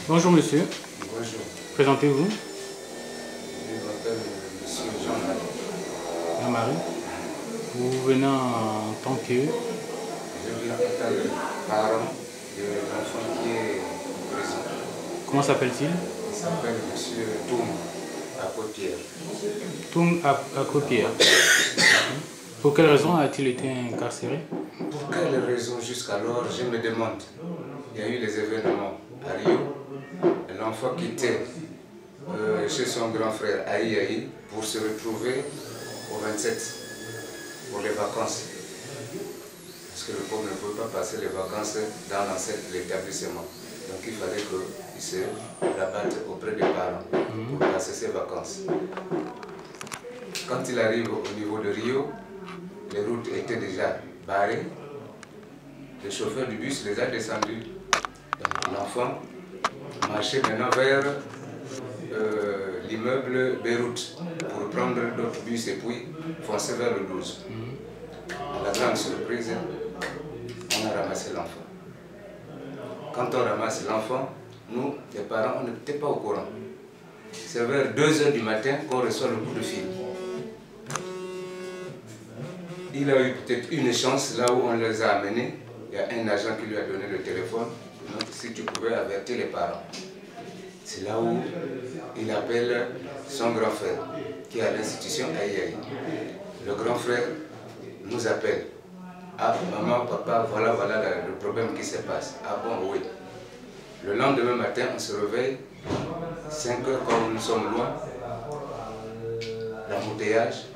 Bonjour monsieur. Bonjour. Présentez-vous. Je m'appelle monsieur Jean-Marie. Jean-Marie. Vous venez en tant que... Je viens en tant que parent de l'enfant qui est en prison. Comment s'appelle-t-il? Il s'appelle monsieur Toum à Côte-Pierre. Toum à Côte-Pierre. Pour quelle raison a-t-il été incarcéré? Pour quelle raison jusqu'alors, je me demande. Il y a eu les événements à Rio. L'enfant quittait chez son grand frère Aïe pour se retrouver au 27 pour les vacances. Parce que le pauvre ne pouvait pas passer les vacances dans l'enceinte de l'établissement. Donc il fallait qu'il se rabatte auprès des parents pour passer ses vacances. Quand il arrive au niveau de Rio, les routes étaient déjà barrées. Le chauffeur du bus les a descendus. L'enfant marchait maintenant vers l'immeuble Beyrouth pour prendre d'autres bus et puis foncer vers le 12. À la grande surprise, on a ramassé l'enfant. Quand on ramasse l'enfant, nous, les parents, on n'était pas au courant. C'est vers 2 h du matin qu'on reçoit le coup de fil. Il a eu peut-être une chance là où on les a amenés. Il y a un agent qui lui a donné le téléphone. Donc, si tu pouvais avertir les parents. C'est là où il appelle son grand frère, qui est à l'institution Aïe. Le grand frère nous appelle. Ah, maman, papa, voilà le problème qui se passe. Ah bon, oui. Le lendemain matin, on se réveille, 5 h comme nous sommes loin, l'embouteillage.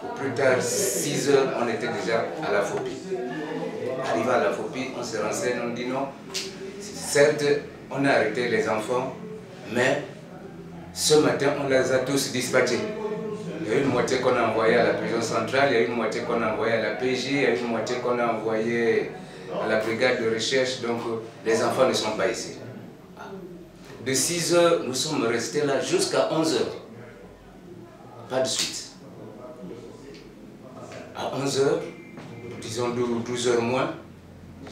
Au plus tard, 6 h, on était déjà à la Fopie. Arrivé à la Fopie, on se renseigne, on dit non. Certes, on a arrêté les enfants, mais ce matin, on les a tous dispatchés. Il y a une moitié qu'on a envoyée à la prison centrale, il y a une moitié qu'on a envoyée à la PJ, il y a une moitié qu'on a envoyée à la brigade de recherche, donc les enfants ne sont pas ici. De 6 h, nous sommes restés là jusqu'à 11 h. Pas de suite. À 11 h, disons 12 h moins,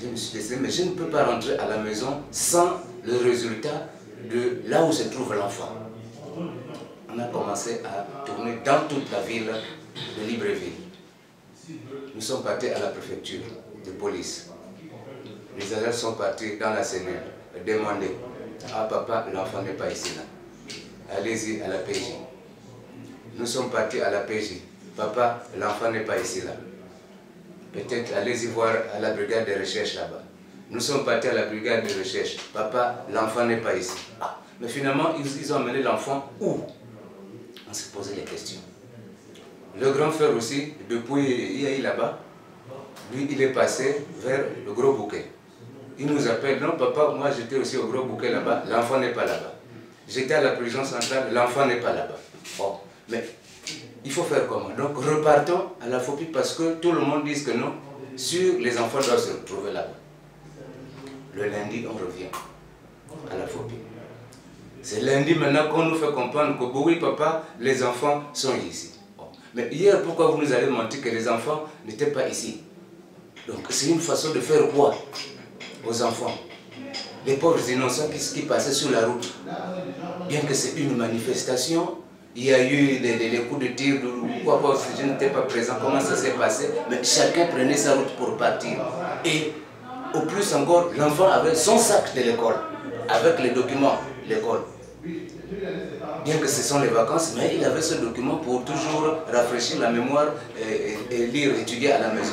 je me suis dit, mais je ne peux pas rentrer à la maison sans le résultat de là où se trouve l'enfant. On a commencé à tourner dans toute la ville de Libreville. Nous sommes partis à la préfecture de police. Les agents sont partis dans la cellule demander: ah papa, l'enfant n'est pas ici là. Allez-y à la PJ. Nous sommes partis à la PJ. Papa, l'enfant n'est pas ici là. Peut-être allez-y voir à la brigade de recherche là-bas. Nous sommes partis à la brigade de recherche. Papa, l'enfant n'est pas ici. Ah, mais finalement, ils ont amené l'enfant où? On s'est posé les questions. Le grand frère aussi, depuis hier là-bas, lui, il est passé vers le Gros Bouquet. Il nous appelle: non papa, moi j'étais aussi au Gros Bouquet là-bas, l'enfant n'est pas là-bas. J'étais à la prison centrale, l'enfant n'est pas là-bas. Oh, mais il faut faire comment? Donc repartons à la Fopie parce que tout le monde dit que non, sur les enfants doivent se retrouver là-bas. Le lundi, on revient à la Fopie. C'est lundi maintenant qu'on nous fait comprendre que oui papa, les enfants sont ici. Oh. Mais hier, pourquoi vous nous avez menti que les enfants n'étaient pas ici? Donc c'est une façon de faire quoi aux enfants? Les pauvres innocents qui passaient sur la route. Bien que c'est une manifestation, il y a eu des coups de tir, pourquoi je n'étais pas présent, comment ça s'est passé, mais chacun prenait sa route pour partir. Et au plus encore, l'enfant avait son sac de l'école, avec les documents de l'école. Bien que ce sont les vacances, mais il avait ce document pour toujours rafraîchir la mémoire et lire, étudier à la maison.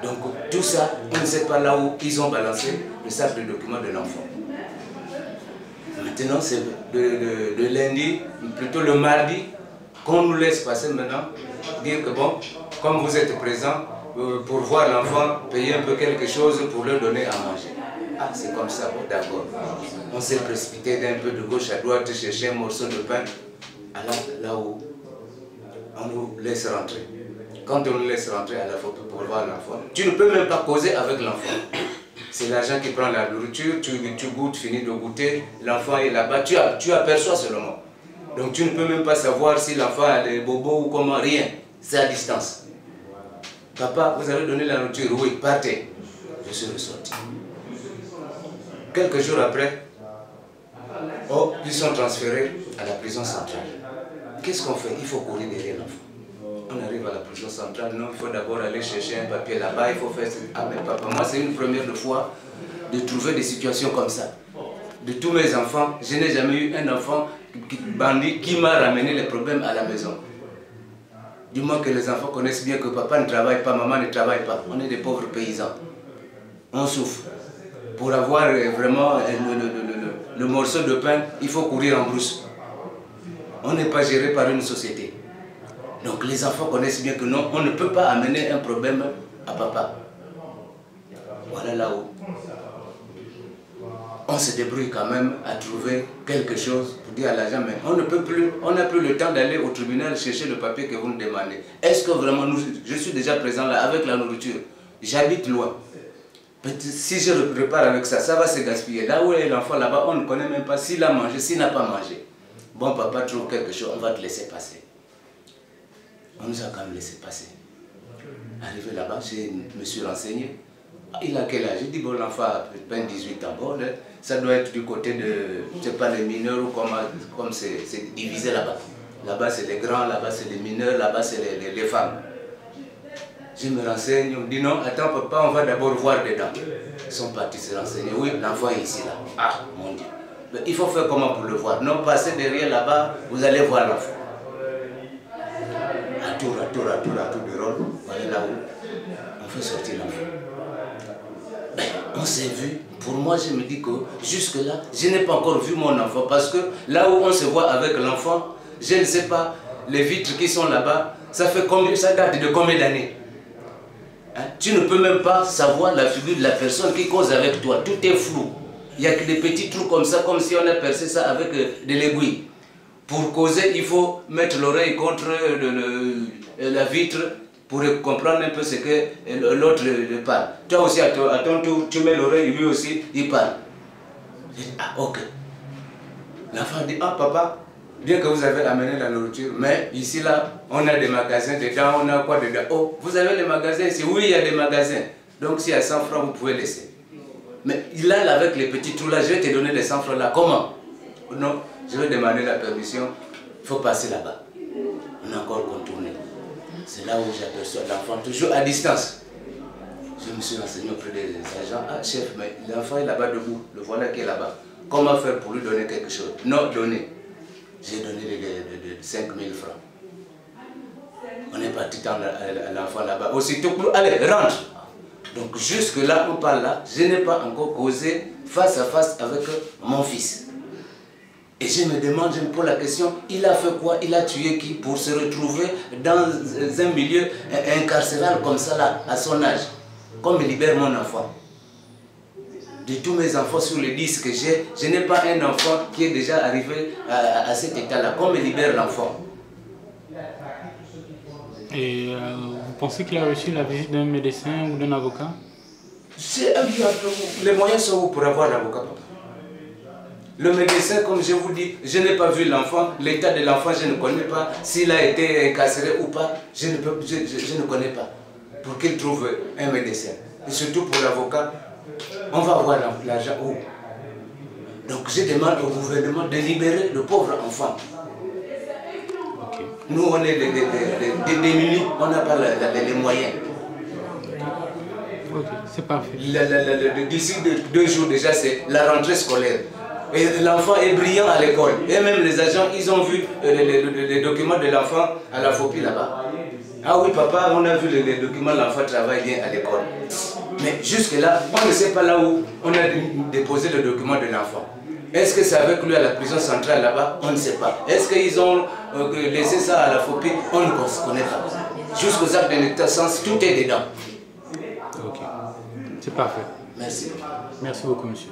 Donc tout ça, on ne sait pas là où ils ont balancé le sac de documents de l'enfant. Maintenant, c'est de lundi, plutôt le mardi, qu'on nous laisse passer maintenant, dire que bon, comme vous êtes présents, pour voir l'enfant, payer un peu quelque chose pour leur donner à manger. Ah, c'est comme ça, bon, d'accord. On s'est précipité d'un peu de gauche à droite, chercher un morceau de pain, là où on nous laisse rentrer. Quand on nous laisse rentrer à la Fopie pour voir l'enfant, tu ne peux même pas causer avec l'enfant. C'est l'agent qui prend la nourriture, tu goûtes, finis de goûter, l'enfant est là-bas, tu aperçois seulement. Donc tu ne peux même pas savoir si l'enfant a des bobos ou comment, rien. C'est à distance. Papa, vous avez donné la nourriture? Oui, partez. Je suis ressorti. Quelques jours après, Oh, ils sont transférés à la prison centrale. Qu'est-ce qu'on fait? Il faut courir derrière l'enfant. On arrive à la prison centrale, non, il faut d'abord aller chercher un papier là-bas, il faut faire... Ah mais papa, moi c'est une première fois de trouver des situations comme ça. De tous mes enfants, je n'ai jamais eu un enfant bandit qui m'a ramené les problèmes à la maison. Du moins que les enfants connaissent bien que papa ne travaille pas, maman ne travaille pas. On est des pauvres paysans. On souffre. Pour avoir vraiment le morceau de pain, il faut courir en brousse. On n'est pas géré par une société. Donc les enfants connaissent bien que non, on ne peut pas amener un problème à papa. Voilà là où on se débrouille quand même à trouver quelque chose pour dire à l'agent, mais on ne peut plus, on n'a plus le temps d'aller au tribunal chercher le papier que vous nous demandez. Est-ce que vraiment, je suis déjà présent là avec la nourriture, j'habite loin. Si je repars avec ça, ça va se gaspiller. Là où est l'enfant là-bas, on ne connaît même pas s'il a mangé, s'il n'a pas mangé. Bon, papa trouve quelque chose, on va te laisser passer. On nous a quand même laissé passer. Arrivé là-bas, je me suis renseigné. Il a quel âge? J'ai dit, bon, l'enfant a à peine 18 ans. Bon, ça doit être du côté de, je ne sais pas, les mineurs ou comme c'est divisé là-bas. Là-bas, c'est les grands, là-bas, c'est les mineurs, là-bas, c'est les femmes. Je me renseigne, on me dit, non, attends, papa, on va d'abord voir dedans. Ils sont partis se renseigner. Oui, l'enfant est ici, là. Ah, mon Dieu. Mais il faut faire comment pour le voir? Non, passez derrière là-bas, vous allez voir l'enfant. À tour de rôle, voilà là où on fait sortir l'enfant. On s'est vu, pour moi je me dis que jusque-là, je n'ai pas encore vu mon enfant parce que là où on se voit avec l'enfant, je ne sais pas, les vitres qui sont là-bas, ça date de combien d'années? Hein? Tu ne peux même pas savoir la figure de la personne qui cause avec toi, tout est flou. Il n'y a que des petits trous comme ça, comme si on a percé ça avec de l'aiguille. Pour causer, il faut mettre l'oreille contre la vitre pour comprendre un peu ce que l'autre parle. Toi aussi, à ton tour, tu mets l'oreille, lui aussi, il parle. Je dis, ah, ok. L'enfant dit, ah, papa, bien que vous avez amené la nourriture, mais ici, là, on a des magasins dedans, on a quoi dedans? Oh, vous avez les magasins ici? Oui, il y a des magasins. Donc, s'il y a 100 francs, vous pouvez laisser. Mais là, avec les petits trous là, je vais te donner les 100 francs là. Comment? Non, je vais demander la permission. Il faut passer là-bas. On a encore contourné. C'est là où j'aperçois l'enfant, toujours à distance. Je me suis renseigné auprès des agents. Ah, chef, mais l'enfant est là-bas debout. Le voilà qui est là-bas. Comment faire pour lui donner quelque chose? Non, donner. J'ai donné les 5 000 francs. On est parti dans l'enfant là-bas. Aussitôt, allez, rentre. Donc jusque là, on parle là, je n'ai pas encore causé face à face avec mon fils. Et je me demande, je me pose la question, il a fait quoi? Il a tué qui pour se retrouver dans un milieu incarcéral comme ça là, à son âge? Comme il libère mon enfant. De tous mes enfants sur les 10 que j'ai, je n'ai pas un enfant qui est déjà arrivé à cet état-là. Comme il libère l'enfant. Et vous pensez qu'il a reçu la visite d'un médecin ou d'un avocat? Les moyens sont où pour avoir l'avocat, papa? Le médecin, comme je vous dis, je n'ai pas vu l'enfant, l'état de l'enfant, je ne connais pas. S'il a été incarcéré ou pas, je ne connais pas. Pour qu'il trouve un médecin. Et surtout pour l'avocat, on va avoir l'argent où? Donc je demande au gouvernement de libérer le pauvre enfant. Okay. Nous, on est des démunis, on n'a pas les moyens. Ok, c'est parfait. D'ici 2 jours déjà, c'est la rentrée scolaire. Et l'enfant est brillant à l'école. Et même les agents, ils ont vu les documents de l'enfant à la FOPI là-bas. Ah oui, papa, on a vu les documents, l'enfant travaille bien à l'école. Mais jusque-là, on ne sait pas là où on a déposé le document de l'enfant. Est-ce que c'est avec lui à la prison centrale là-bas? On ne sait pas. Est-ce qu'ils ont laissé ça à la FOPI? On ne connaît pas. Jusqu'aux actes de naissance, tout est dedans. Ok, c'est parfait. Merci. Merci beaucoup, monsieur.